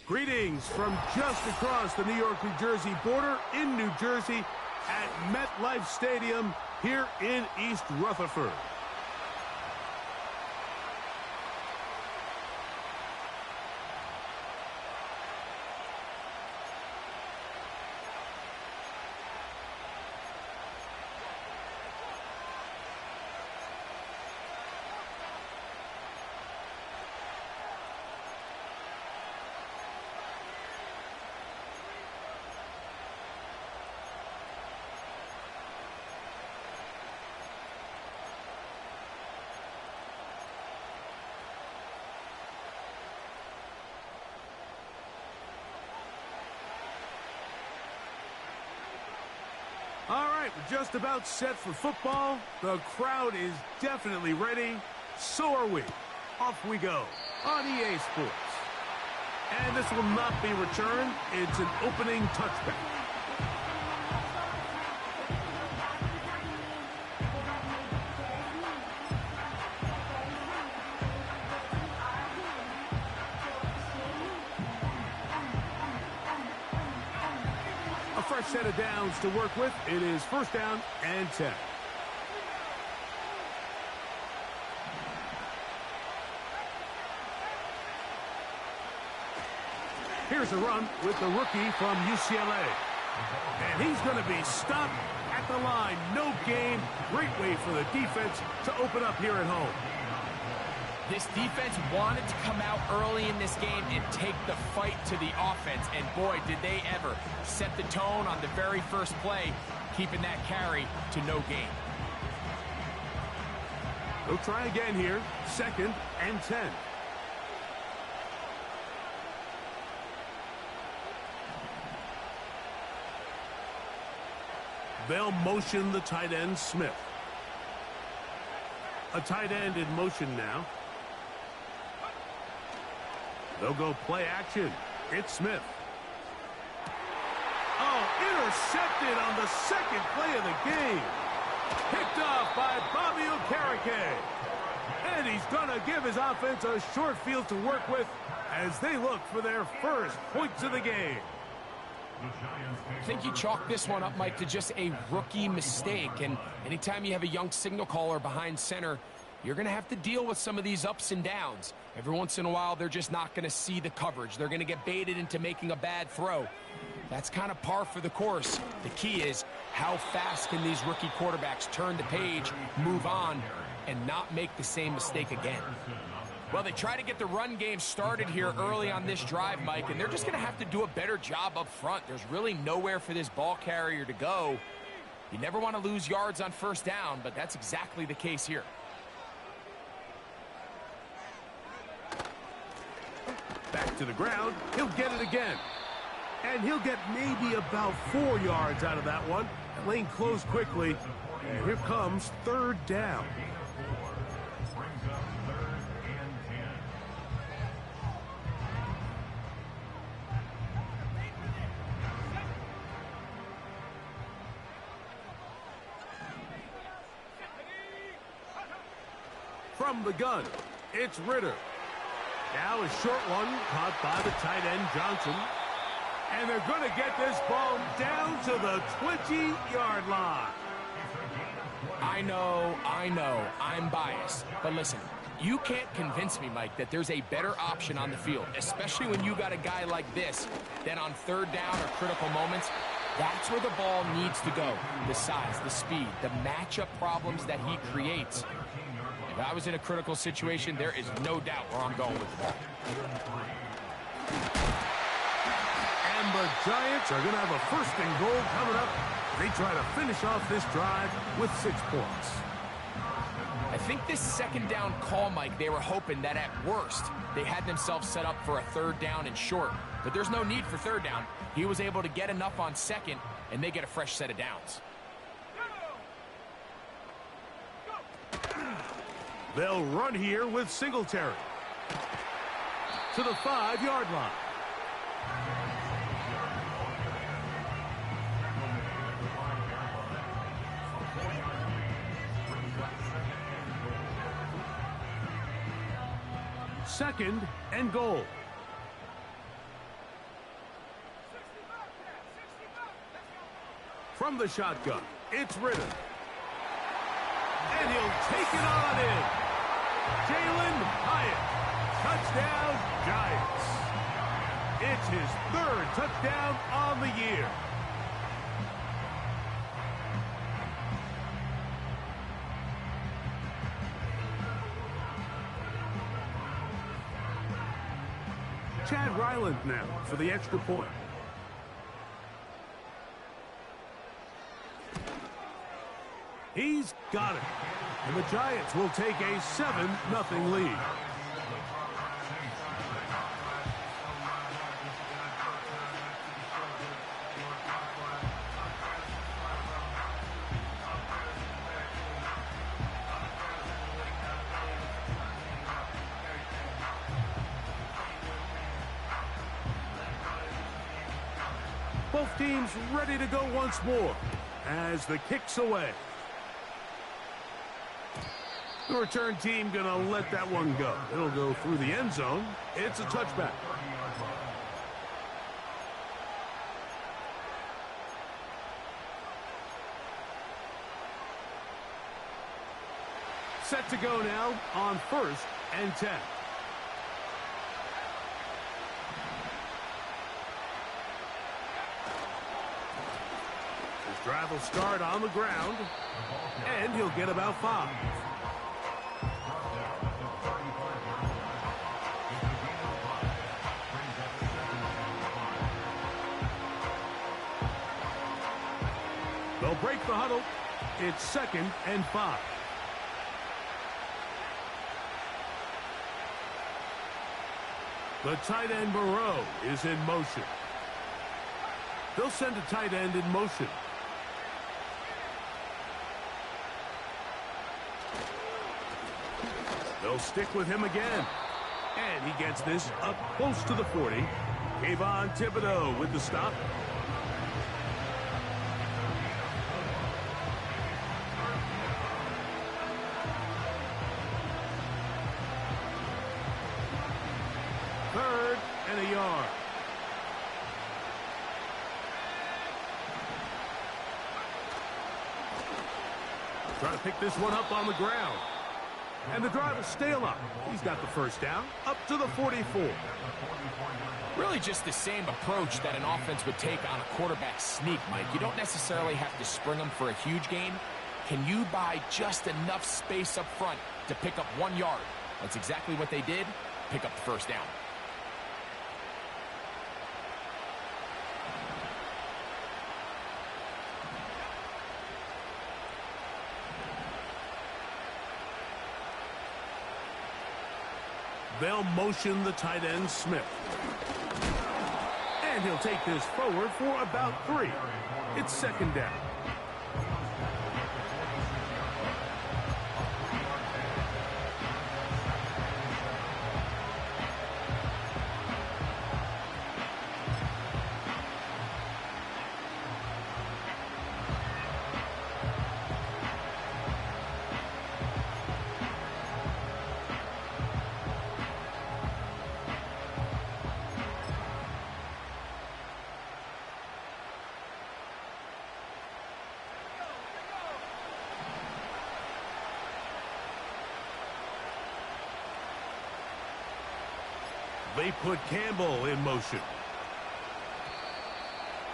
Greetings from just across the New York-New Jersey border in New Jersey at MetLife Stadium here in East Rutherford. All right, we're just about set for football. The crowd is definitely ready. So are we. Off we go on EA Sports. And this will not be returned. It's an opening touchback. Fresh set of downs to work with. It is first down and 10. Here's a run with the rookie from UCLA. And he's going to be stopped at the line. No gain. Great way for the defense to open up here at home. This defense wanted to come out early in this game and take the fight to the offense. And boy, did they ever set the tone on the very first play, keeping that carry to no gain. They'll try again here. Second and 10. They'll motion the tight end, Smith. A tight end in motion now. They'll go play action. It's Smith. Oh, intercepted on the second play of the game. Picked off by Bobby Okereke. And he's going to give his offense a short field to work with as they look for their first points of the game. I think you chalk this one up, Mike, to just a rookie mistake. And anytime you have a young signal caller behind center, you're going to have to deal with some of these ups and downs. Every once in a while, they're just not going to see the coverage. They're going to get baited into making a bad throw. That's kind of par for the course. The key is how fast can these rookie quarterbacks turn the page, move on, and not make the same mistake again. Well, they try to get the run game started here early on this drive, Mike, and they're just going to have to do a better job up front. There's really nowhere for this ball carrier to go. You never want to lose yards on first down, but that's exactly the case here. Back to the ground. He'll get it again. And he'll get maybe about 4 yards out of that one. Lane closed quickly. And here comes third down. From the gun, it's Ritter. Now a short one caught by the tight end Johnson. And they're going to get this ball down to the 20-yard line. I know, I'm biased. But listen, you can't convince me, Mike, that there's a better option on the field, especially when you got a guy like this, that on third down or critical moments, that's where the ball needs to go. The size, the speed, the matchup problems that he creates. If I was in a critical situation, there is no doubt where I'm going with the ball. And the Giants are going to have a first and goal coming up. They try to finish off this drive with 6 points. I think this second down call, Mike, they were hoping that at worst, they had themselves set up for a third down and short. But there's no need for third down. He was able to get enough on second, and they get a fresh set of downs. They'll run here with Singletary. To the 5-yard line. Second and goal. From the shotgun, it's Ritter. And he'll take it on in. Jalen Hyatt. Touchdown, Giants. It's his third touchdown on the year. Chad Ryland now for the extra point. He's got it. And the Giants will take a 7-0 lead. Both teams ready to go once more as the kick's away. The return team going to let that one go. It'll go through the end zone. It's a touchback. Set to go now on 1st and 10. His drive will start on the ground, and he'll get about 5. They'll break the huddle. It's 2nd and 5. The tight end Moreau is in motion. They'll send a tight end in motion. They'll stick with him again. And he gets this up close to the 40. Kayvon Thibodeau with the stop. Third and a yard. Trying to pick this one up on the ground. And the drive will stay alive. He's got the first down up to the 44. Really just the same approach that an offense would take on a quarterback sneak, Mike. You don't necessarily have to spring them for a huge gain. Can you buy just enough space up front to pick up 1 yard? That's exactly what they did. Pick up the first down. They'll motion the tight end Smith. And he'll take this forward for about 3. It's 2nd down. They put Campbell in motion.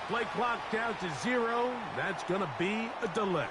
Play clock down to 0. That's going to be a delay.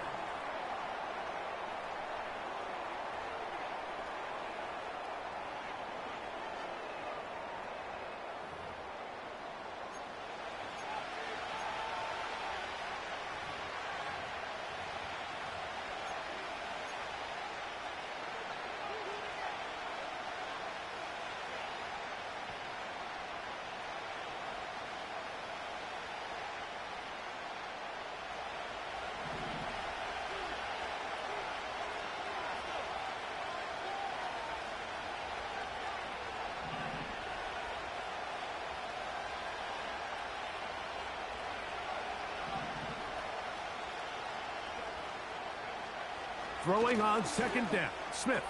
Throwing on 2nd down. Smith.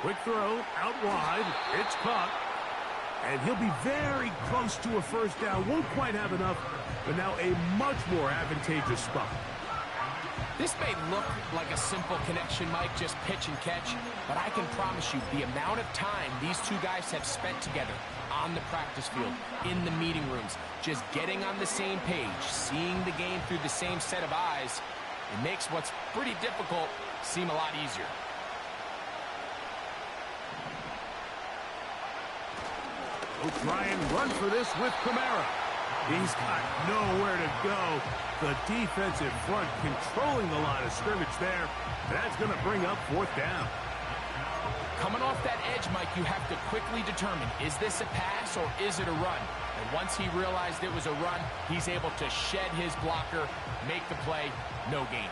Quick throw out wide. It's caught. And he'll be very close to a first down. Won't quite have enough, but now a much more advantageous spot. This may look like a simple connection, Mike, just pitch and catch, but I can promise you the amount of time these two guys have spent together on the practice field, in the meeting rooms, just getting on the same page, seeing the game through the same set of eyes, it makes what's pretty difficult seem a lot easier. He'll try and run for this with Kamara. He's got nowhere to go. The defensive front controlling the line of scrimmage there. That's going to bring up fourth down. Coming off that edge, Mike, you have to quickly determine, is this a pass or is it a run? And once he realized it was a run, he's able to shed his blocker, make the play, no gain.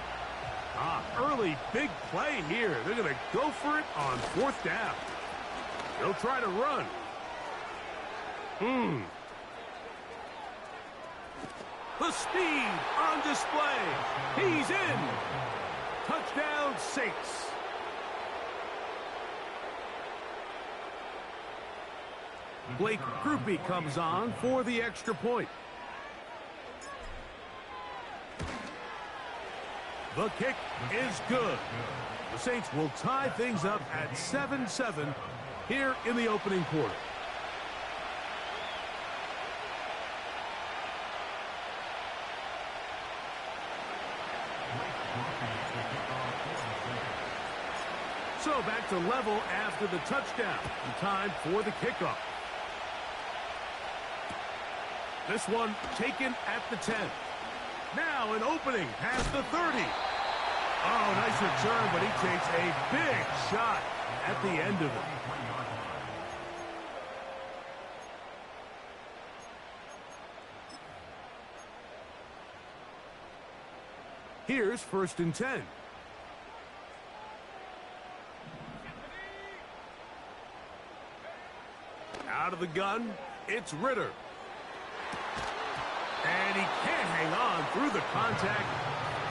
Early big play here. They're going to go for it on fourth down. They'll try to run. The speed on display. He's in. Touchdown, Saints. Blake Groupie comes on for the extra point. The kick is good. The Saints will tie things up at 7-7 here in the opening quarter. So back to level after the touchdown. And time for the kickoff. This one taken at the 10. Now an opening past the 30. Oh, nice return, but he takes a big shot at the end of it. Here's 1st and 10. Out of the gun, it's Ritter. And he can't hang on through the contact.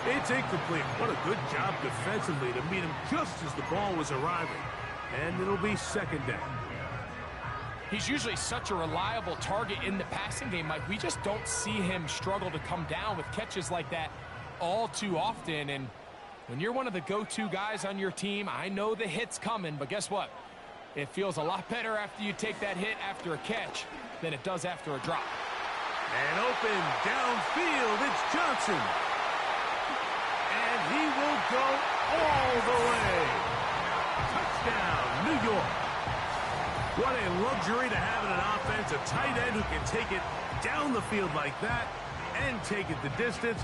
It's incomplete. What a good job defensively to meet him just as the ball was arriving. And it'll be 2nd down. He's usually such a reliable target in the passing game, Mike. We just don't see him struggle to come down with catches like that all too often. And when you're one of the go-to guys on your team, I know the hit's coming, but guess what? It feels a lot better after you take that hit after a catch than it does after a drop. And open downfield, it's Johnson. And he will go all the way. Touchdown, New York. What a luxury to have in an offense, a tight end who can take it down the field like that and take it the distance.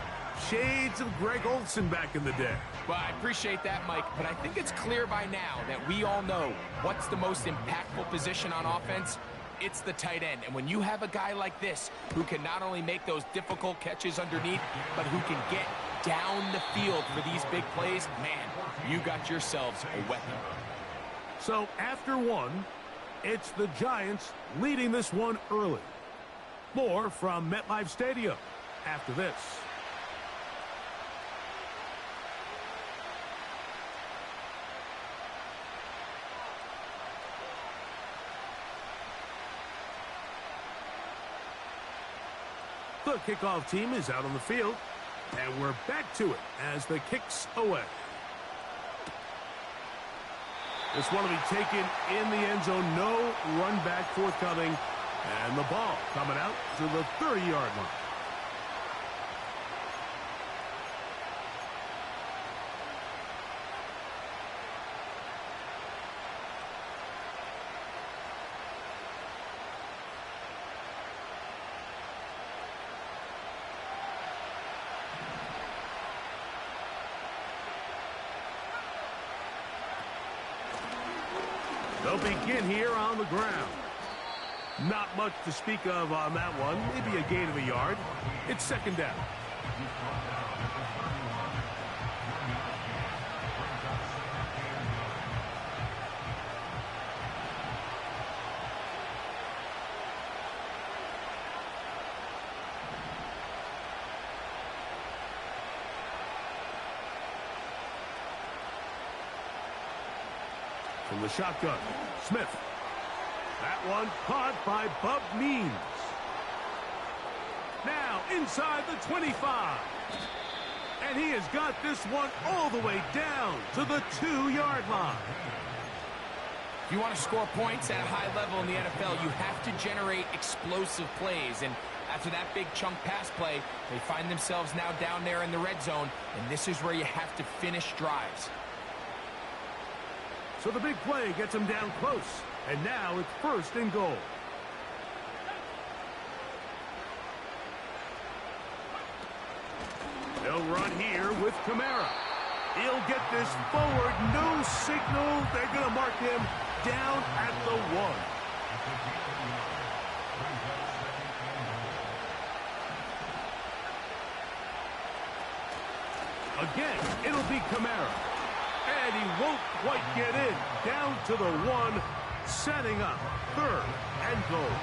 Shades of Greg Olsen back in the day. Well, I appreciate that, Mike, but I think it's clear by now that we all know what's the most impactful position on offense. It's the tight end. And when you have a guy like this who can not only make those difficult catches underneath, but who can get down the field for these big plays, man, you got yourselves a weapon. So after one, it's the Giants leading this one early. More from MetLife Stadium after this. The kickoff team is out on the field, and we're back to it as the kick's away. This one will be taken in the end zone. No run back forthcoming, and the ball coming out to the 30-yard line. They'll begin here on the ground. Not much to speak of on that one. Maybe a gain of a yard. It's 2nd down. From the shotgun, Smith. That one caught by Bub Means. Now inside the 25. And he has got this one all the way down to the 2-yard line. If you want to score points at a high level in the NFL, you have to generate explosive plays. And after that big chunk pass play, they find themselves now down there in the red zone, and this is where you have to finish drives. So the big play gets him down close, and now it's 1st and goal. They'll run here with Kamara. He'll get this forward, no signal. They're going to mark him down at the 1. Again, it'll be Kamara. And he won't quite get in. Down to the 1, setting up 3rd and goal.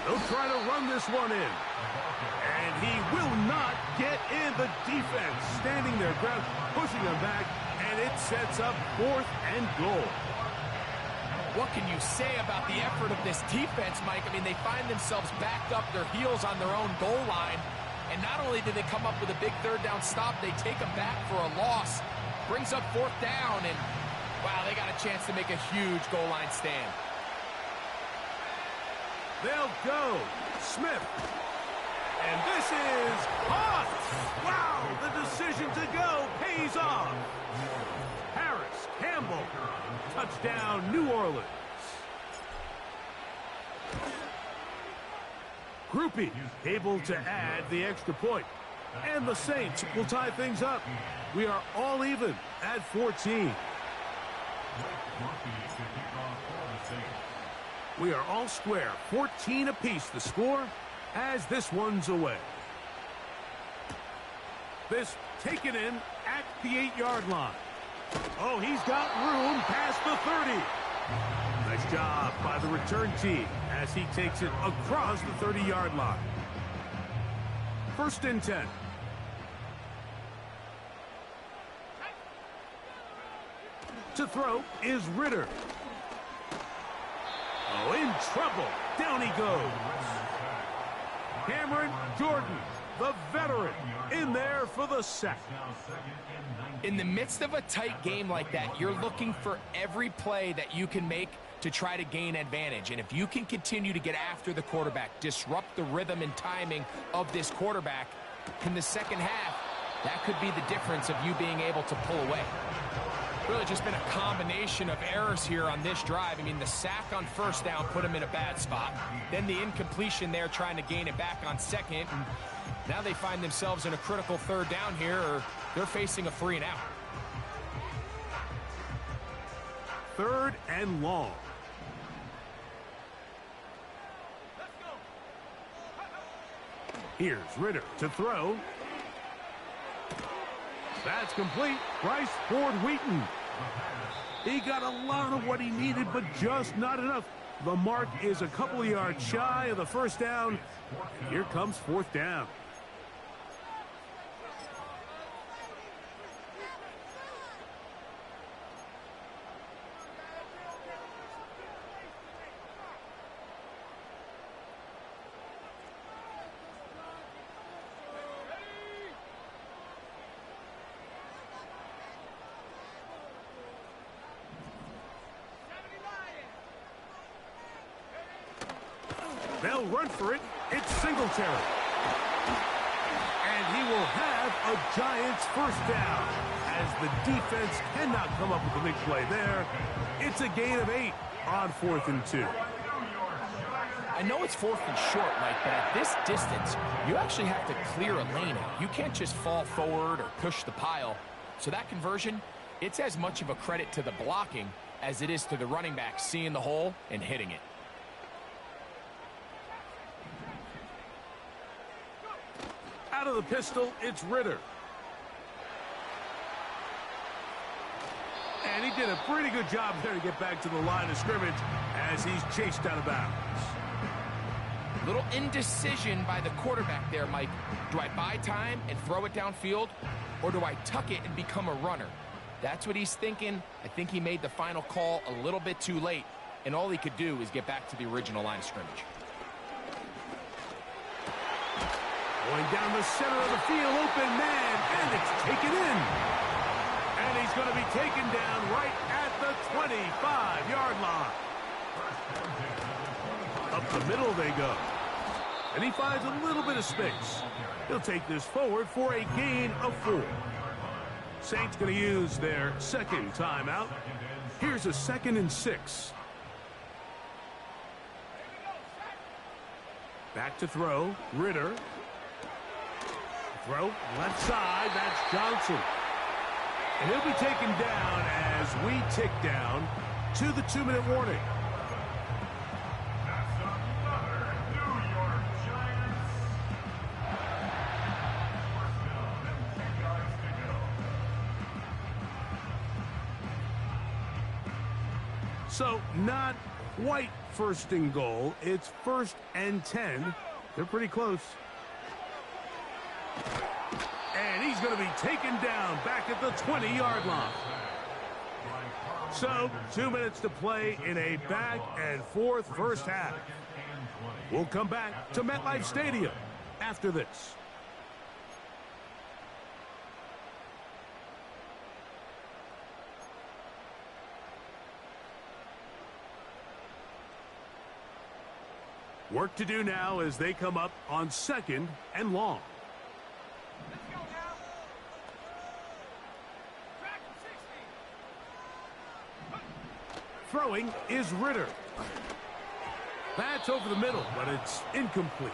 They'll try to run this one in. And he will not get in. The defense standing their ground, pushing him back, and it sets up 4th and goal. What can you say about the effort of this defense, Mike? I mean, they find themselves backed up their heels on their own goal line, and not only did they come up with a big 3rd down stop, they take them back for a loss. Brings up 4th down, and wow, they got a chance to make a huge goal line stand. They'll go. Smith. And this is caught. Wow, the decision to go pays off. Harris, Campbell, touchdown, New Orleans. Groupie able to add the extra point. And the Saints will tie things up. We are all even at 14. We are all square, 14 apiece the score as this one's away. This taken in at the 8-yard line. Oh, he's got room past the 30. Nice job by the return team as he takes it across the 30-yard line. 1st and 10. To throw is Ritter. Oh, in trouble. Down he goes. Cameron Jordan, the veteran, in there for the sack. In the midst of a tight game like that, you're looking for every play that you can make to try to gain advantage. And if you can continue to get after the quarterback, disrupt the rhythm and timing of this quarterback in the second half, that could be the difference of you being able to pull away. Really just been a combination of errors here on this drive. I mean, the sack on 1st down put him in a bad spot. Then the incompletion there trying to gain it back on 2nd. And now they find themselves in a critical 3rd down here, or they're facing a 3 and out. 3rd and long. Here's Ritter to throw. That's complete. Bryce Ford-Wheaton. He got a lot of what he needed, but just not enough. The mark is a couple of yards shy of the 1st down. Here comes 4th down. They'll run for it. It's Singletary. And he will have a Giants 1st down as the defense cannot come up with a big play there. It's a gain of 8 on 4th and 2. I know it's 4th and short, Mike, but at this distance, you actually have to clear a lane out. You can't just fall forward or push the pile. So that conversion, it's as much of a credit to the blocking as it is to the running back seeing the hole and hitting it. Out of the pistol, it's Ritter. And he did a pretty good job there to get back to the line of scrimmage. as he's chased out of bounds. Little indecision by the quarterback there, Mike. Do I buy time and throw it downfield, or do I tuck it and become a runner? That's what he's thinking. I think he made the final call a little bit too late, and all he could do is get back to the original line of scrimmage. Going down the center of the field, open man, and it's taken in. And he's going to be taken down right at the 25-yard line. Up the middle they go. And he finds a little bit of space. He'll take this forward for a gain of 4. Saints going to use their second timeout. Here's a 2nd and 6. Back to throw. Ritter. Throw left side. That's Johnson. And he'll be taken down as we tick down to the 2-minute warning. So not quite 1st and goal. It's 1st and 10. They're pretty close. And he's going to be taken down back at the 20-yard line. So 2 minutes to play in a back and forth first half. We'll come back to MetLife Stadium after this. Work to do now as they come up on 2nd and long. Throwing is Ritter. That's over the middle, but it's incomplete.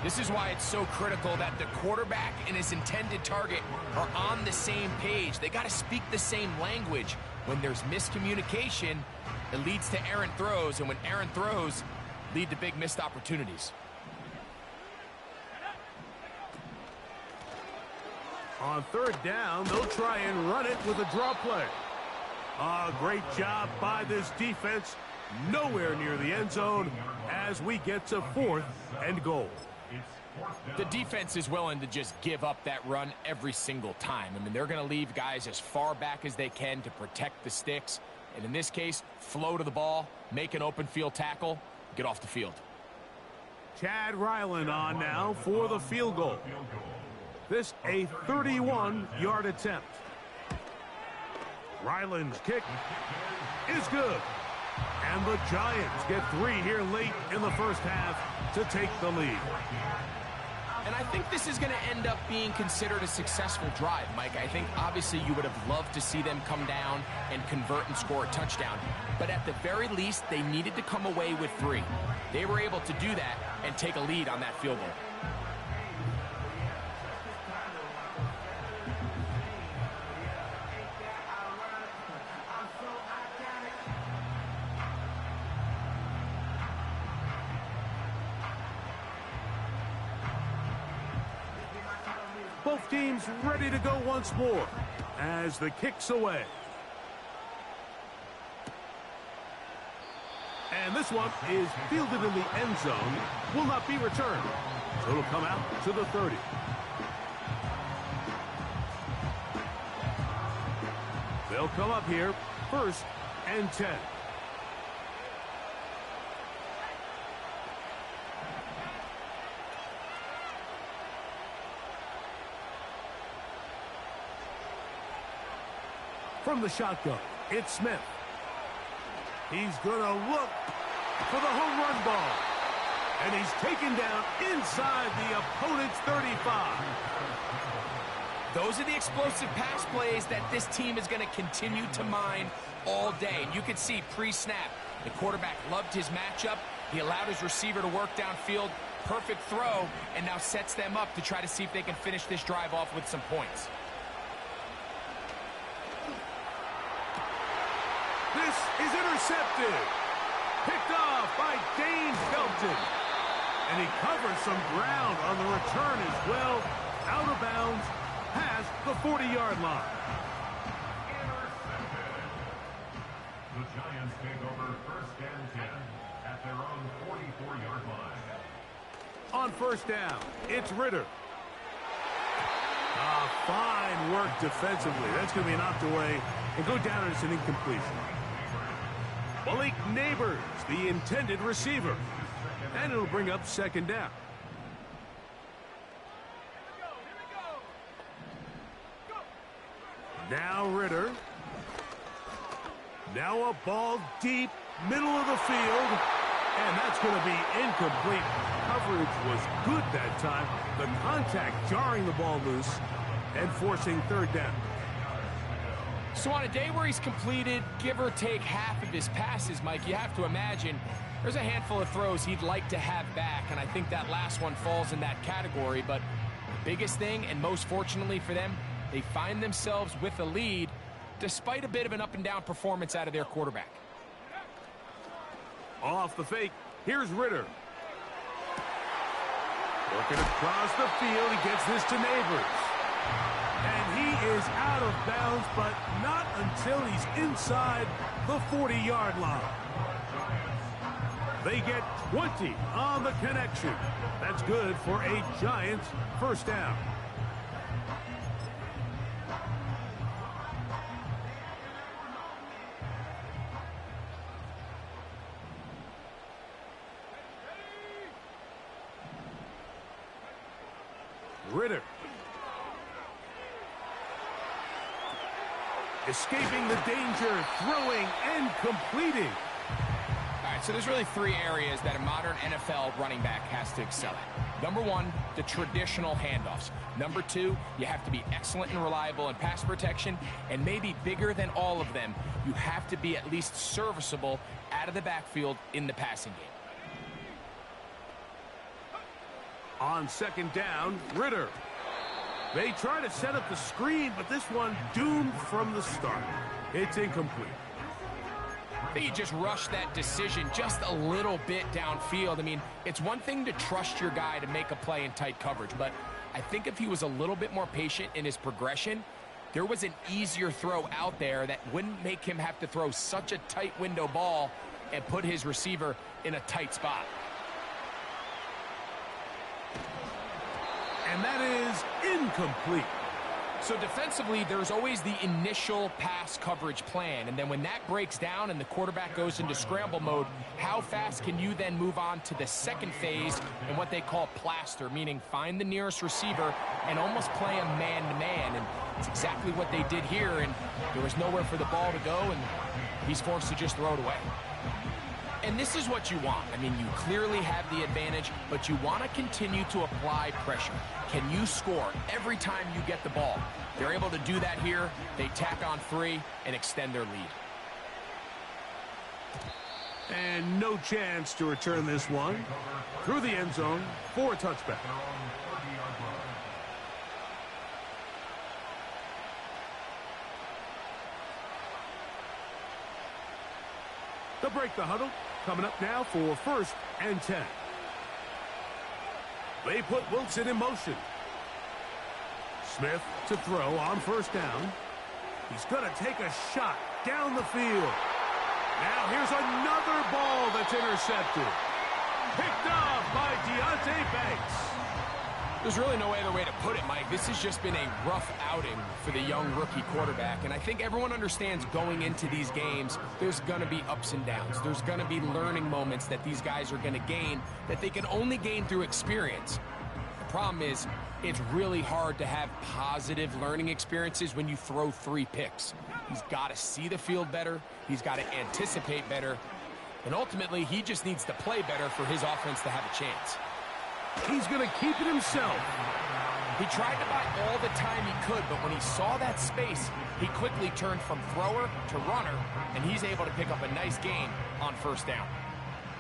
This is why it's so critical that the quarterback and his intended target are on the same page. They got to speak the same language. When there's miscommunication, it leads to errant throws, and when errant throws lead to big missed opportunities. On 3rd down, they'll try and run it with a draw play. Great job by this defense. Nowhere near the end zone as we get to 4th and goal. The defense is willing to just give up that run every single time. I mean, they're going to leave guys as far back as they can to protect the sticks. And in this case, flow to the ball, make an open field tackle, get off the field. Chad Ryland on now for the field goal. This a 31-yard attempt. Ryland's kick is good. And the Giants get 3 here late in the first half to take the lead. And I think this is going to end up being considered a successful drive, Mike. I think obviously you would have loved to see them come down and convert and score a touchdown. But at the very least, they needed to come away with 3. They were able to do that and take a lead on that field goal. Both teams ready to go once more as the kick's away. And this one is fielded in the end zone, will not be returned. So it'll come out to the 30. They'll come up here, 1st and 10. From the shotgun, it's Smith. He's going to look for the home run ball. And he's taken down inside the opponent's 35. Those are the explosive pass plays that this team is going to continue to mine all day. And you can see pre-snap, the quarterback loved his matchup. He allowed his receiver to work downfield. Perfect throw, and now sets them up to try to see if they can finish this drive off with some points. This is intercepted. Picked off by Dane Felton. And he covers some ground on the return as well. Out of bounds past the 40-yard line. The Giants take over On first down, it's Ritter. Fine work defensively. That's going to be knocked away and go down as an incompletion. Malik Neighbors, the intended receiver. And it'll bring up second down. Now Ritter. Now a ball deep, middle of the field. And that's going to be incomplete. Coverage was good that time. The contact jarring the ball loose and forcing third down. So on a day where he's completed, give or take half of his passes, Mike, you have to imagine there's a handful of throws he'd like to have back, and I think that last one falls in that category. But the biggest thing, and most fortunately for them, they find themselves with a lead despite a bit of an up-and-down performance out of their quarterback. Off the fake, here's Ritter. Working across the field, he gets this to Neighbors. And he is out of bounds, but not until he's inside the 40-yard line. They get 20 on the connection. That's good for a Giants first down. Ritter. Escaping the danger, throwing and completing. All right, so there's really three areas that a modern NFL running back has to excel at. Number one, the traditional handoffs. Number two, you have to be excellent and reliable in pass protection. And maybe bigger than all of them, you have to be at least serviceable out of the backfield in the passing game. On second down, Ritter. They try to set up the screen, but this one doomed from the start. It's incomplete. I think you just rushed that decision just a little bit downfield. I mean, it's one thing to trust your guy to make a play in tight coverage, but I think if he was a little bit more patient in his progression, there was an easier throw out there that wouldn't make him have to throw such a tight window ball and put his receiver in a tight spot. And that is incomplete. So defensively, there's always the initial pass coverage plan. And then when that breaks down and the quarterback goes into scramble mode, how fast can you then move on to the second phase and what they call plaster, meaning find the nearest receiver and almost play him man-to-man. And it's exactly what they did here. And there was nowhere for the ball to go, and he's forced to just throw it away. And this is what you want. I mean, you clearly have the advantage, but you want to continue to apply pressure. Can you score every time you get the ball? They're able to do that here. They tack on 3 and extend their lead. And no chance to return this one. Through the end zone for a touchback. They'll break the huddle. Coming up now for first and 10. They put Wilson in motion. Smith to throw on first down. He's going to take a shot down the field. Now here's another ball that's intercepted. Picked off by Deontay Banks. There's really no other way to put it, Mike. This has just been a rough outing for the young rookie quarterback. And I think everyone understands going into these games, there's going to be ups and downs. There's going to be learning moments that these guys are going to gain that they can only gain through experience. The problem is, it's really hard to have positive learning experiences when you throw 3 picks. He's got to see the field better. He's got to anticipate better. And ultimately, he just needs to play better for his offense to have a chance. He's going to keep it himself. He tried to buy all the time he could, but when he saw that space, he quickly turned from thrower to runner, and he's able to pick up a nice gain on first down.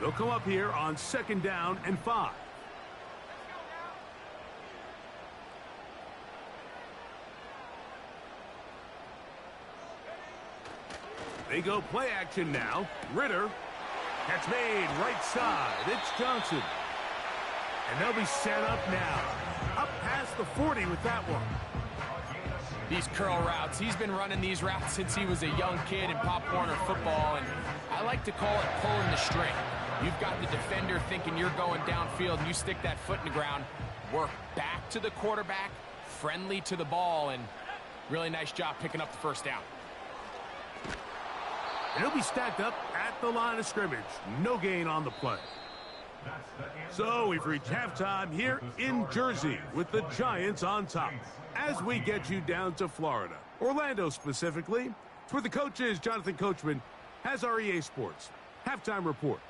They'll come up here on second down and 5. They go play action now. Ritter. Catch made right side. It's Johnson. And they'll be set up now. Up past the 40 with that one. These curl routes, he's been running these routes since he was a young kid in Pop Warner football, and I like to call it pulling the string. You've got the defender thinking you're going downfield, and you stick that foot in the ground, work back to the quarterback, friendly to the ball, and really nice job picking up the first down. And he'll be stacked up at the line of scrimmage. No gain on the play. So we've reached halftime here in Jersey with the Giants on top. As we get you down to Florida, Orlando specifically, it's where the coach is. Jonathan Coachman has our EA Sports halftime report.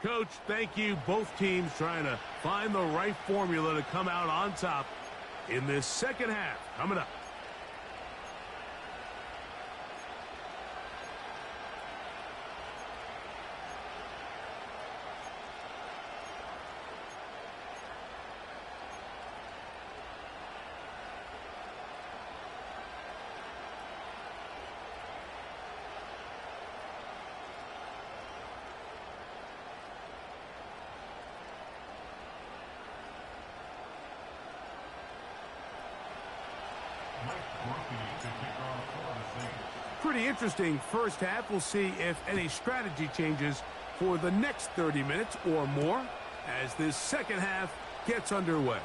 Coach, thank you. Both teams trying to find the right formula to come out on top in this second half. Coming up. Pretty interesting first half. We'll see if any strategy changes for the next 30 minutes or more as this second half gets underway.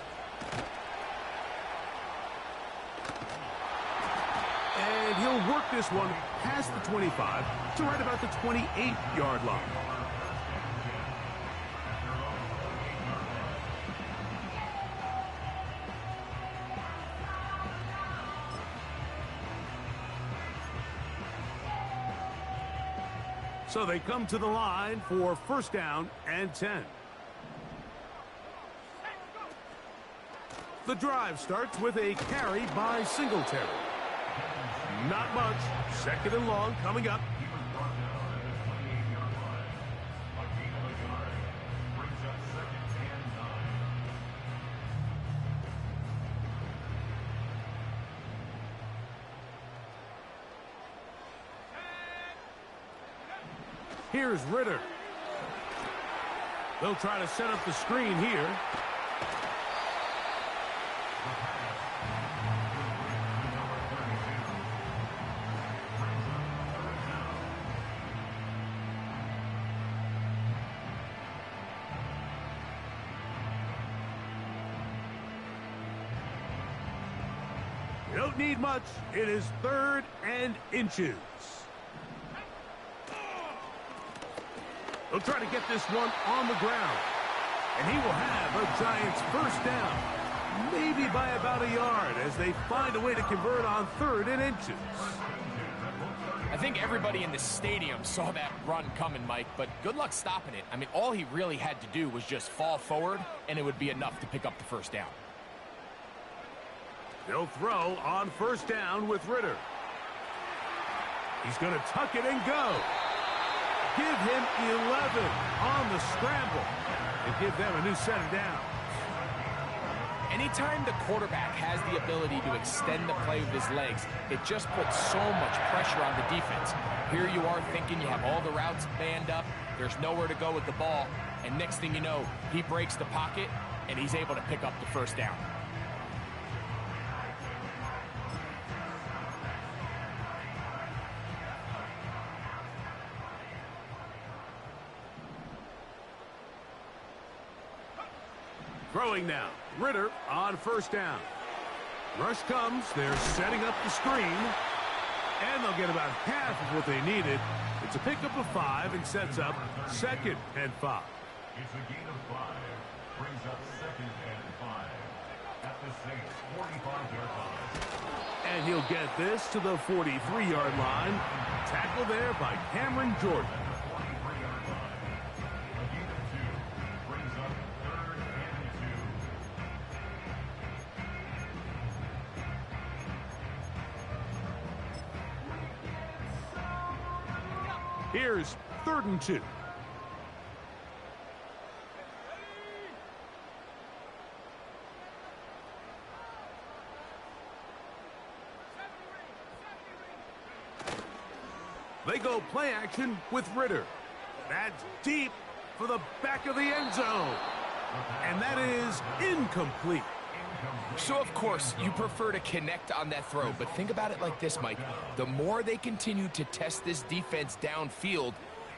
And he'll work this one past the 25 to right about the 28-yard line. So they come to the line for first down and 10. The drive starts with a carry by Singletary. Not much. Second and long coming up. Here's Ritter. They'll try to set up the screen here. You don't need much. It is 3rd and inches. They'll try to get this one on the ground. And he will have a Giants first down. Maybe by about a yard as they find a way to convert on 3rd and inches. I think everybody in the stadium saw that run coming, Mike, but good luck stopping it. I mean, all he really had to do was just fall forward, and it would be enough to pick up the first down. They'll throw on first down with Ritter. He's going to tuck it and go. Give him 11 on the scramble and give them a new set of downs. Anytime the quarterback has the ability to extend the play with his legs, it just puts so much pressure on the defense. Here you are thinking you have all the routes manned up, there's nowhere to go with the ball, and next thing you know, he breaks the pocket, and he's able to pick up the first down. Throwing now. Ritter on first down. Rush comes. They're setting up the screen. And they'll get about half of what they needed. It's a pickup of 5 and sets up 2nd and 5. It's a gain of 5. Brings up 2nd and 5. At the Saints' 45-yard line. And he'll get this to the 43-yard line. Tackle there by Cameron Jordan. Here's 3rd and 2. They go play action with Ritter. That's deep for the back of the end zone. And that is incomplete. So, of course, you prefer to connect on that throw, but think about it like this, Mike. The more they continue to test this defense downfield,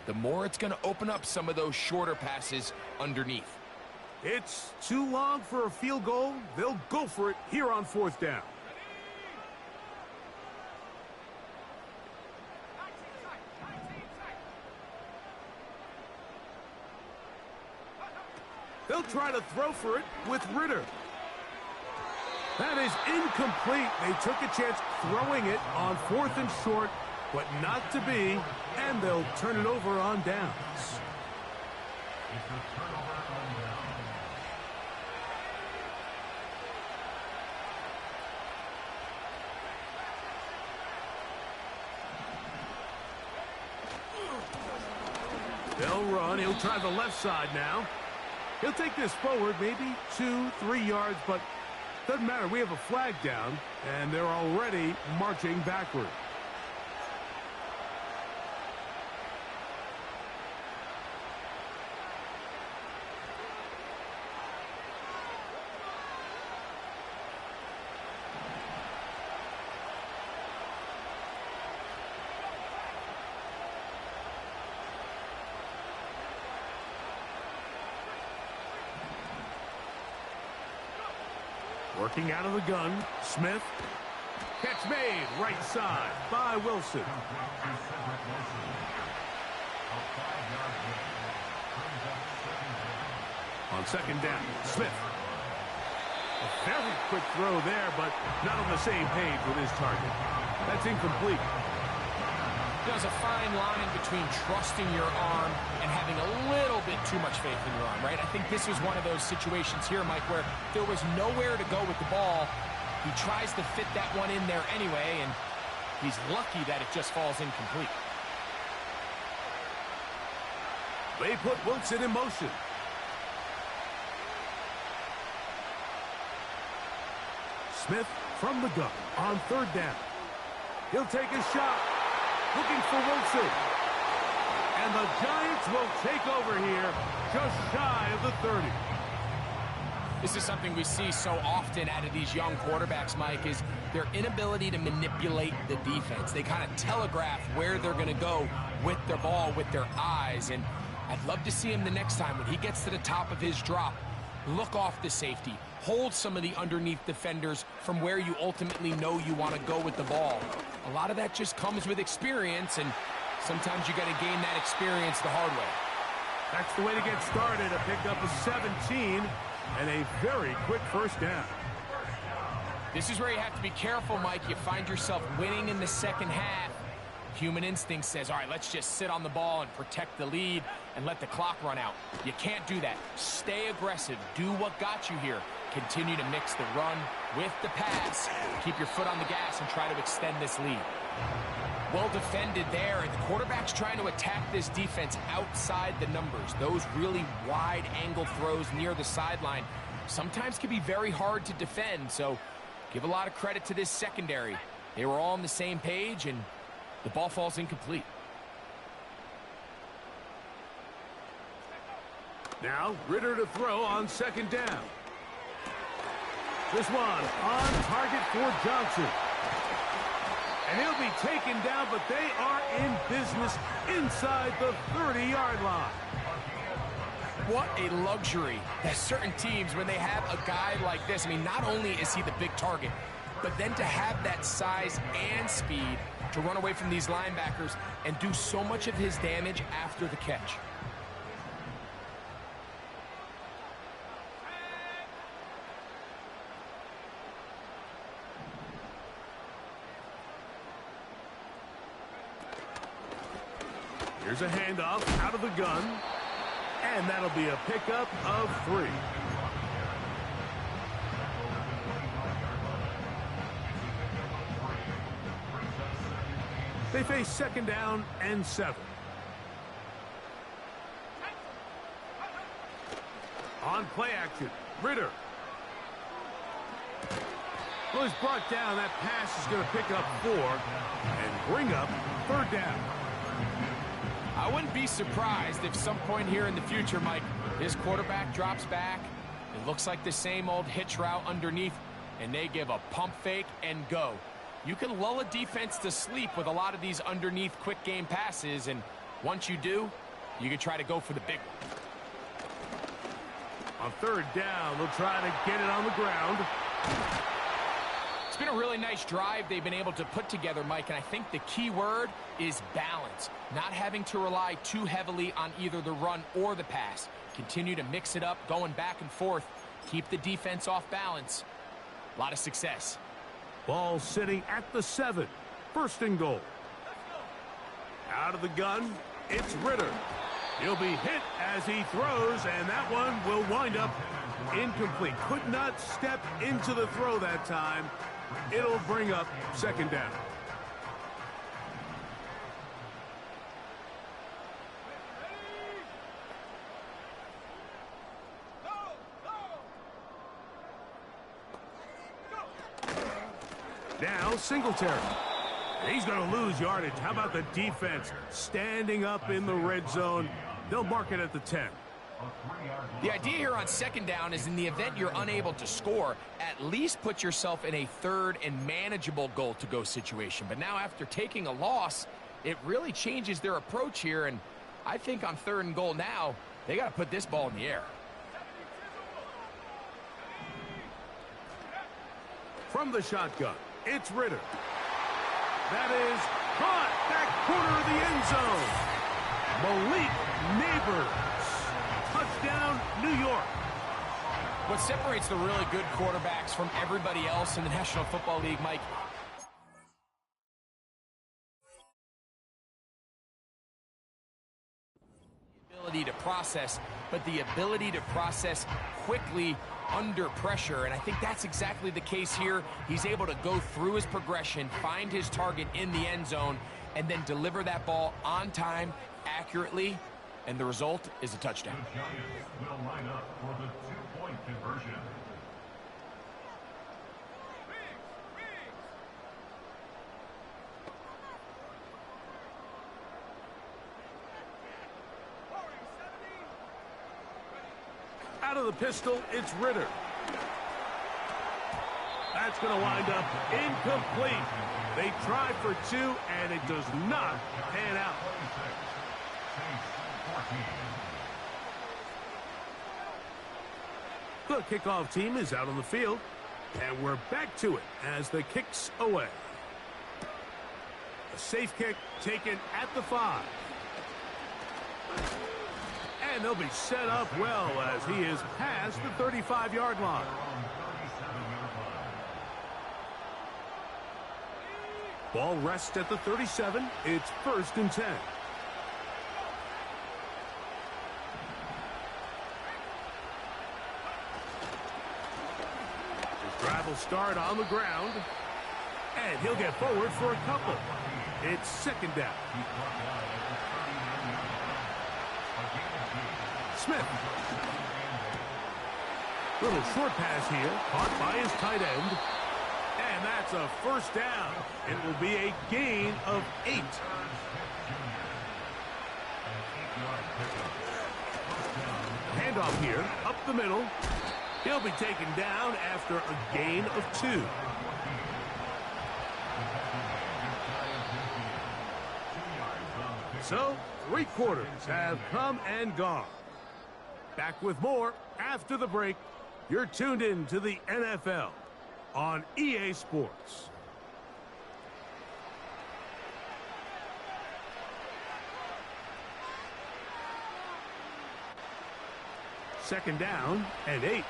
the more it's going to open up some of those shorter passes underneath. It's too long for a field goal. They'll go for it here on 4th down. They'll try to throw for it with Ritter. That is incomplete. They took a chance throwing it on 4th and short, but not to be, and they'll turn it over on downs. It's a turnover on down. They'll run. He'll try the left side now. He'll take this forward, maybe 2-3 yards, but doesn't matter. We have a flag down, and they're already marching backward. Working out of the gun, Smith. Catch made, right side by Wilson. On 2nd down, Smith. A very quick throw there, but not on the same page with his target. That's incomplete. There's a fine line between trusting your arm and having a little bit too much faith in your arm, right? I think this was one of those situations here, Mike, where there was nowhere to go with the ball. He tries to fit that one in there anyway, and he's lucky that it just falls incomplete. They put Wilson in motion. Smith from the gun on 3rd down. He'll take a shot. Looking for Wilson. And the Giants will take over here just shy of the 30. This is something we see so often out of these young quarterbacks, Mike, is their inability to manipulate the defense. They kind of telegraph where they're going to go with their ball, with their eyes. And I'd love to see him the next time when he gets to the top of his drop. Look off the safety. Hold some of the underneath defenders from where you ultimately know you want to go with the ball. A lot of that just comes with experience, and sometimes you got to gain that experience the hard way. That's the way to get started. A pickup of 17 and a very quick 1st down. This is where you have to be careful, Mike. You find yourself winning in the 2nd half. Human instinct says, all right, let's just sit on the ball and protect the lead and let the clock run out. You can't do that. Stay aggressive. Do what got you here. Continue to mix the run with the pass. Keep your foot on the gas and try to extend this lead. Well defended there, and the quarterback's trying to attack this defense outside the numbers. Those really wide angle throws near the sideline sometimes can be very hard to defend, so give a lot of credit to this secondary. They were all on the same page, and the ball falls incomplete. Now, Ritter to throw on 2nd down. This one on target for Johnson. And he'll be taken down, but they are in business inside the 30-yard line. What a luxury that certain teams, when they have a guy like this, I mean, not only is he the big target, but then to have that size and speed to run away from these linebackers and do so much of his damage after the catch. Here's a handoff out of the gun, and that'll be a pickup of 3. They face 2nd down and 7. On play action, Ritter. Well, he's brought down. That pass is going to pick up 4 and bring up 3rd down. I wouldn't be surprised if some point here in the future, Mike, his quarterback drops back. It looks like the same old hitch route underneath. and they give a pump fake and go. You can lull a defense to sleep with a lot of these underneath quick game passes, and once you do, you can try to go for the big one. On third down, they'll try to get it on the ground. It's been a really nice drive they've been able to put together, Mike, and I think the key word is balance. Not having to rely too heavily on either the run or the pass. Continue to mix it up, going back and forth. Keep the defense off balance. A lot of success. Ball sitting at the 7. First and goal. Out of the gun, it's Ritter. He'll be hit as he throws, and that one will wind up incomplete. Could not step into the throw that time. It'll bring up second down. Now Singletary. He's going to lose yardage. How about the defense standing up in the red zone? They'll mark it at the 10. The idea here on second down is in the event you're unable to score, at least put yourself in a third and manageable goal-to-go situation. But now after taking a loss, it really changes their approach here, and I think on third and goal now, they got to put this ball in the air. From the shotgun, it's Ritter. That is caught back corner of the end zone. Malik Neighbors. Touchdown, New York. What separates the really good quarterbacks from everybody else in the National Football League, Mike, the ability to process, but the ability to process quickly under pressure, and I think that's exactly the case here. He's able to go through his progression, find his target in the end zone, and then deliver that ball on time, accurately, and the result is a touchdown. The Giants will line up for the two-point conversion. Out of the pistol, it's Ritter. That's going to wind up incomplete. They tried for 2, and it does not pan out. The kickoff team is out on the field, and we're back to it as the kick's away. A safe kick taken at the 5. And they'll be set up well as he is past the 35-yard line. Ball rests at the 37. It's first and 10. His drive will start on the ground. And he'll get forward for a couple. It's second down. Smith. Little short pass here, caught by his tight end. And that's a first down. It will be a gain of 8. Handoff here, up the middle. He'll be taken down after a gain of 2. So, 3 quarters have come and gone. Back with more after the break. You're tuned in to the NFL on EA Sports. Second down and 8.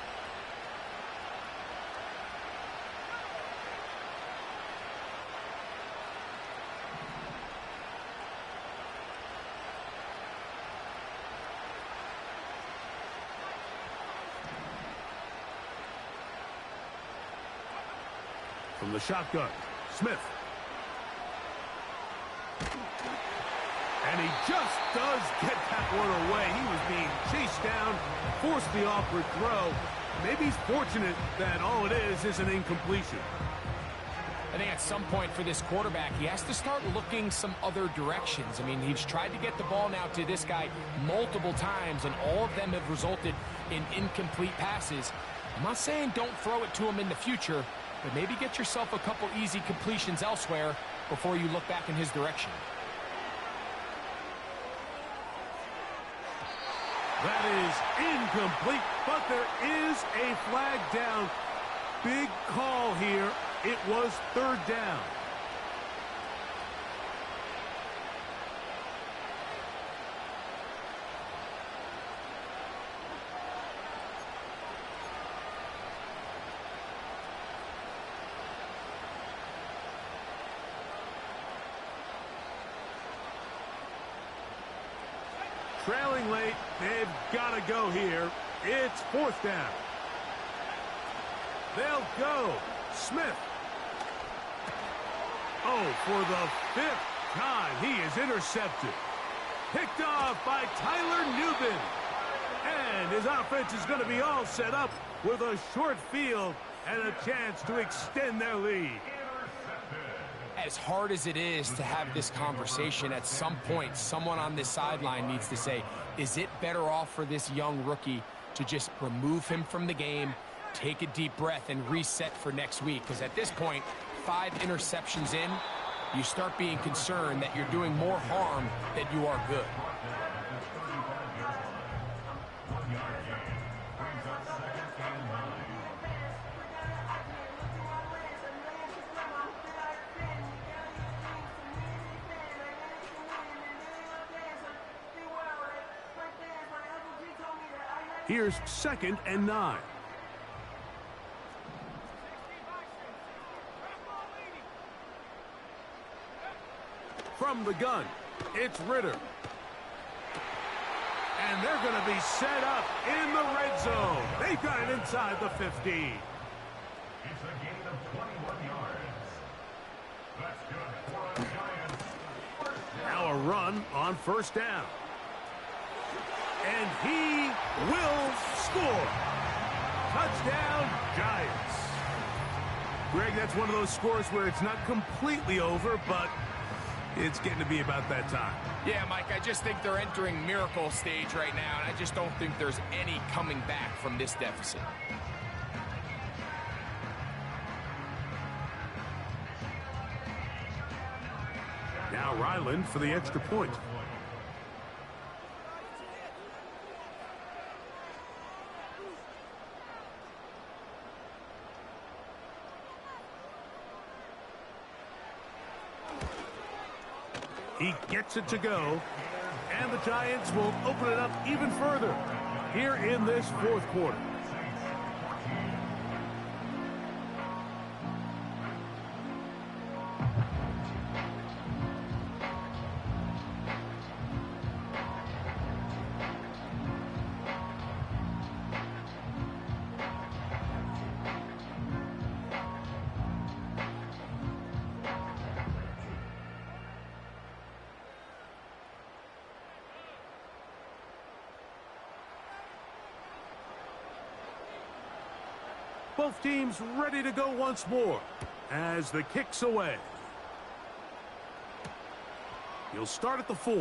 From the shotgun, Smith. And he just does get that one away. He was being chased down, forced the awkward throw. Maybe he's fortunate that all it is an incompletion. I think at some point for this quarterback, he has to start looking some other directions. I mean, he's tried to get the ball now to this guy multiple times, and all of them have resulted in incomplete passes. I'm not saying don't throw it to him in the future, but maybe get yourself a couple easy completions elsewhere before you look back in his direction. That is incomplete, but there is a flag down. Big call here. It was third down. Trailing late, they've got to go here. It's fourth down. They'll go. Smith. Oh, for the fifth time, he is intercepted. Picked off by Tyler Newbin. And his offense is going to be all set up with a short field and a chance to extend their lead. As hard as it is to have this conversation, at some point, someone on this sideline needs to say, is it better off for this young rookie to just remove him from the game, take a deep breath, and reset for next week? Because at this point, 5 interceptions in, you start being concerned that you're doing more harm than you are good. Here's 2nd and 9. From the gun, it's Ritter. And they're going to be set up in the red zone. They've got it inside the 15. It's a gain of 21 yards. That's good for the Giants. Now a run on first down. And he will score. Touchdown, Giants. Greg, that's one of those scores where it's not completely over, but it's getting to be about that time. Yeah, Mike, I just think they're entering miracle stage right now, and I just don't think there's any coming back from this deficit. Now Ryland for the extra point. He gets it to go, and the Giants will open it up even further here in this fourth quarter. Both teams ready to go once more as the kick's away. He'll start at the 4.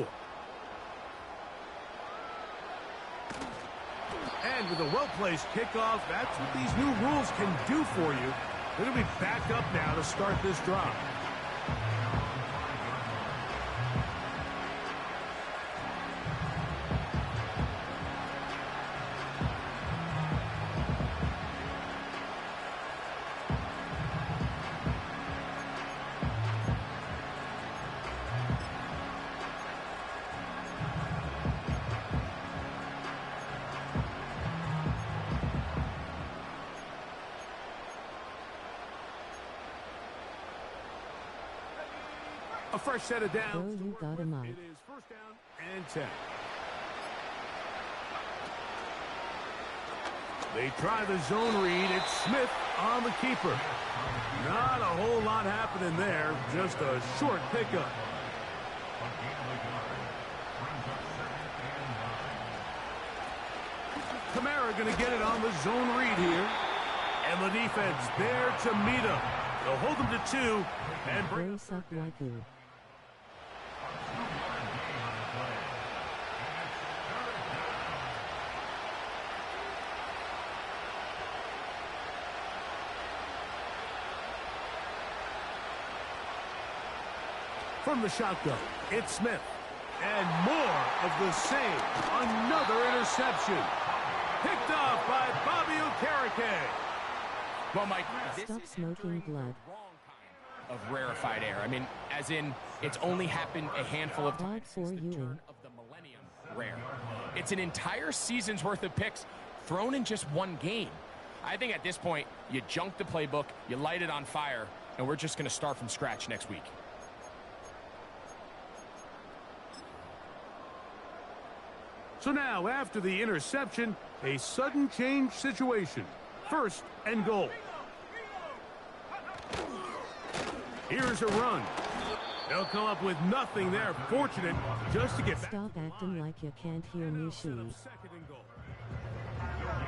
And with a well-placed kickoff, that's what these new rules can do for you. They're going to be back up now to start this drive. A fresh set of downs. You got him up. It is first down and 10. They try the zone read. It's Smith on the keeper. Not a whole lot happening there. Just a short pickup. Kamara going to get it on the zone read here. And the defense there to meet him. They'll hold them to 2 and bring Brace up like you. From the shotgun, it's Smith. And more of the same. Another interception. Picked off by Bobby Okereke. Well, Mike, this Stop is smoking blood. the wrong kind of rarefied air. I mean, as in, it's only happened a handful of times since the turn of the millennium. Rare. It's an entire season's worth of picks thrown in just one game. I think at this point, you junk the playbook, you light it on fire, and we're just going to start from scratch next week. So now, after the interception, a sudden change situation. 1st and goal. Here's a run. They'll come up with nothing there. Fortunate just to get back. Stop acting like you can't hear me, shoes.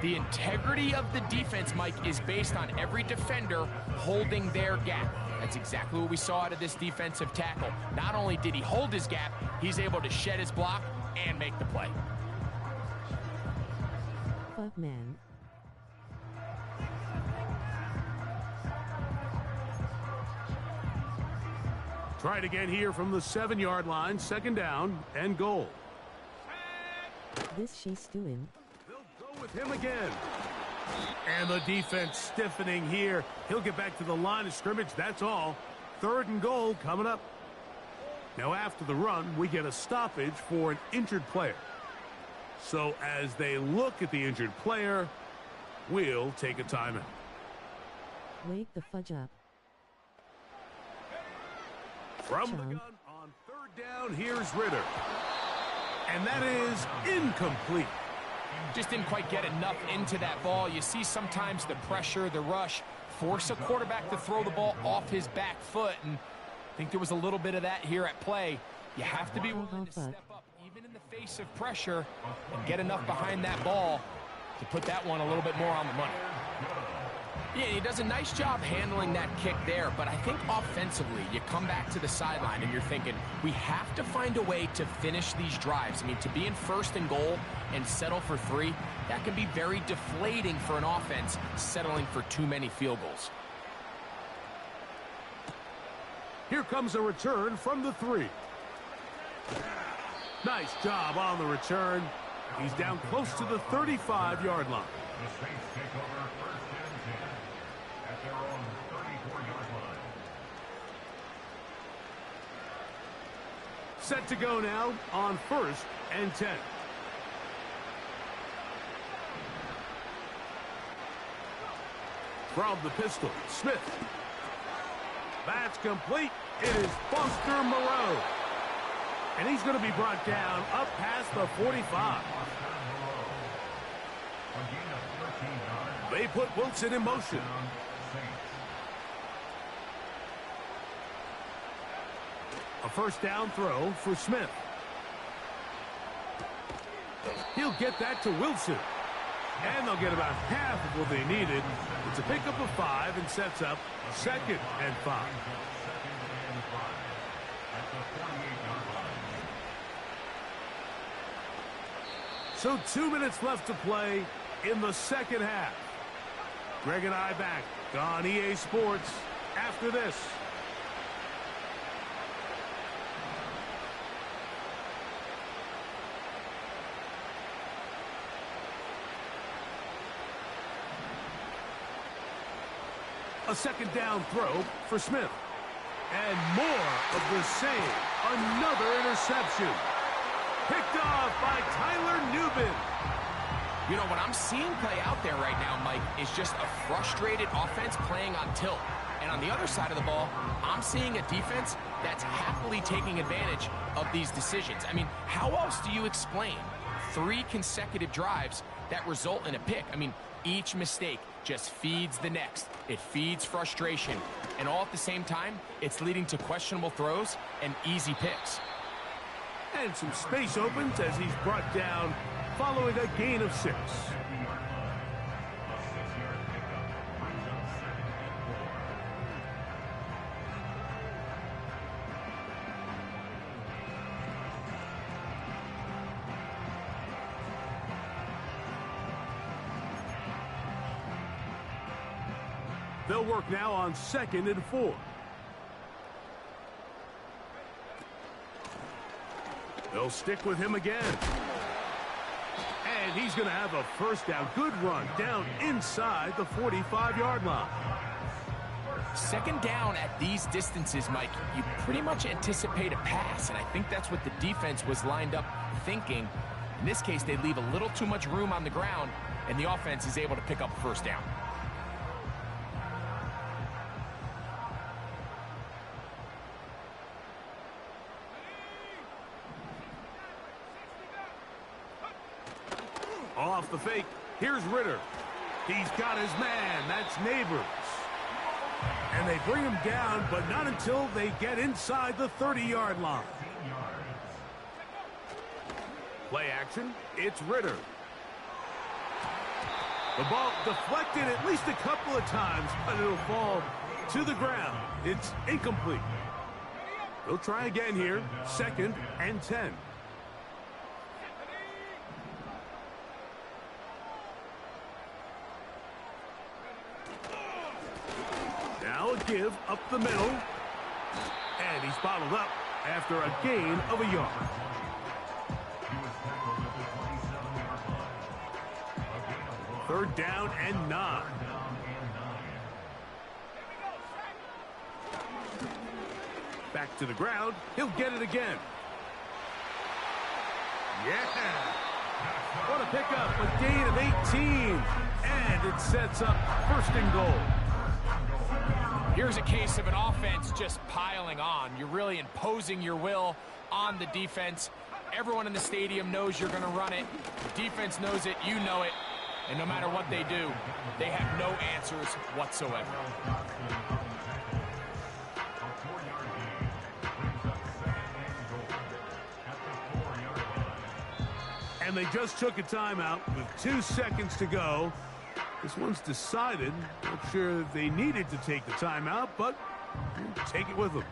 The integrity of the defense, Mike, is based on every defender holding their gap. That's exactly what we saw out of this defensive tackle. Not only did he hold his gap, he's able to shed his block and make the play. Fuck, man. Try it again here from the 7-yard line. 2nd down and goal. This she's doing. They'll go with him again. And the defense stiffening here. He'll get back to the line of scrimmage. That's all. 3rd and goal coming up. Now after the run, we get a stoppage for an injured player. So as they look at the injured player, we'll take a timeout. Wake the fudge up. From the gun on 3rd down, here's Ritter. And that is incomplete. Just didn't quite get enough into that ball. You see sometimes the pressure, the rush, force a quarterback to throw the ball off his back foot. And I think there was a little bit of that here at play. You have to be willing to step up, even in the face of pressure, and get enough behind that ball to put that one a little bit more on the money. Yeah, he does a nice job handling that kick there, but I think offensively, you come back to the sideline and you're thinking, we have to find a way to finish these drives. I mean, to be in 1st and goal and settle for 3, that can be very deflating for an offense settling for too many field goals. Here comes a return from the 3. Nice job on the return. He's down close to the 35-yard line. The Saints take over 1st and 10 at their own 34-yard line. Set to go now on 1st and 10. From the pistol, Smith. That's complete. It is Foster Moreau. And he's going to be brought down up past the 45. They put Wilson in motion. A 1st down throw for Smith. He'll get that to Wilson. And they'll get about half of what they needed. It's a pickup of 5 and sets up 2nd and 5. So 2 minutes left to play in the 2nd half. Greg and I back on EA Sports after this. A 2nd down throw for Smith. And more of the same. Another interception. Picked off by Tyler Nubin. You know, what I'm seeing play out there right now, Mike, is just a frustrated offense playing on tilt. And on the other side of the ball, I'm seeing a defense that's happily taking advantage of these decisions. I mean, how else do you explain 3 consecutive drives that result in a pick? I mean, each mistake just feeds the next. It feeds frustration. And all at the same time, it's leading to questionable throws and easy picks. And some space opens as he's brought down following a gain of 6. They'll work now on 2nd and 4. They'll stick with him again. And he's going to have a first down. Good run down inside the 45-yard line. Second down at these distances, Mike, you pretty much anticipate a pass, and I think that's what the defense was lined up thinking. In this case, they leave a little too much room on the ground, and the offense is able to pick up a first down. Off the fake, here's Ritter. He's got his man, that's Neighbors. And they bring him down, but not until they get inside the 30-yard line. Play action, it's Ritter. The ball deflected at least a couple of times, but it'll fall to the ground. It's incomplete. They'll try again here, 2nd and 10. Now a give up the middle. And he's bottled up after a gain of a yard. Third down and 9. Back to the ground. He'll get it again. Yeah. What a pickup. A gain of 18. And it sets up 1st and goal. Here's a case of an offense just piling on. You're really imposing your will on the defense. Everyone in the stadium knows you're going to run it. The defense knows it. You know it. And no matter what they do, they have no answers whatsoever. And they just took a timeout with 2 seconds to go. This one's decided. Not sure if they needed to take the timeout, but we'll take it with them.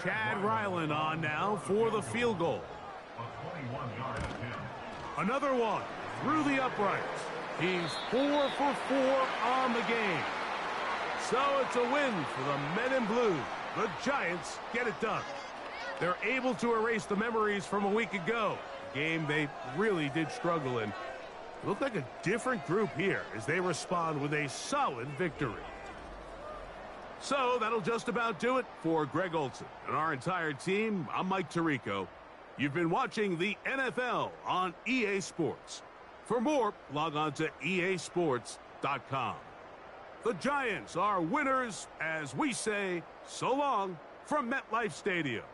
Chad Ryland on now for the field goal. Another one through the uprights. He's 4 for 4 on the game. So it's a win for the Men in Blue. The Giants get it done. They're able to erase the memories from a week ago. A game they really did struggle in. It looked like a different group here as they respond with a solid victory. So that'll just about do it for Greg Olson and our entire team. I'm Mike Tirico. You've been watching the NFL on EA Sports. For more, log on to easports.com. The Giants are winners as we say so long from MetLife Stadium.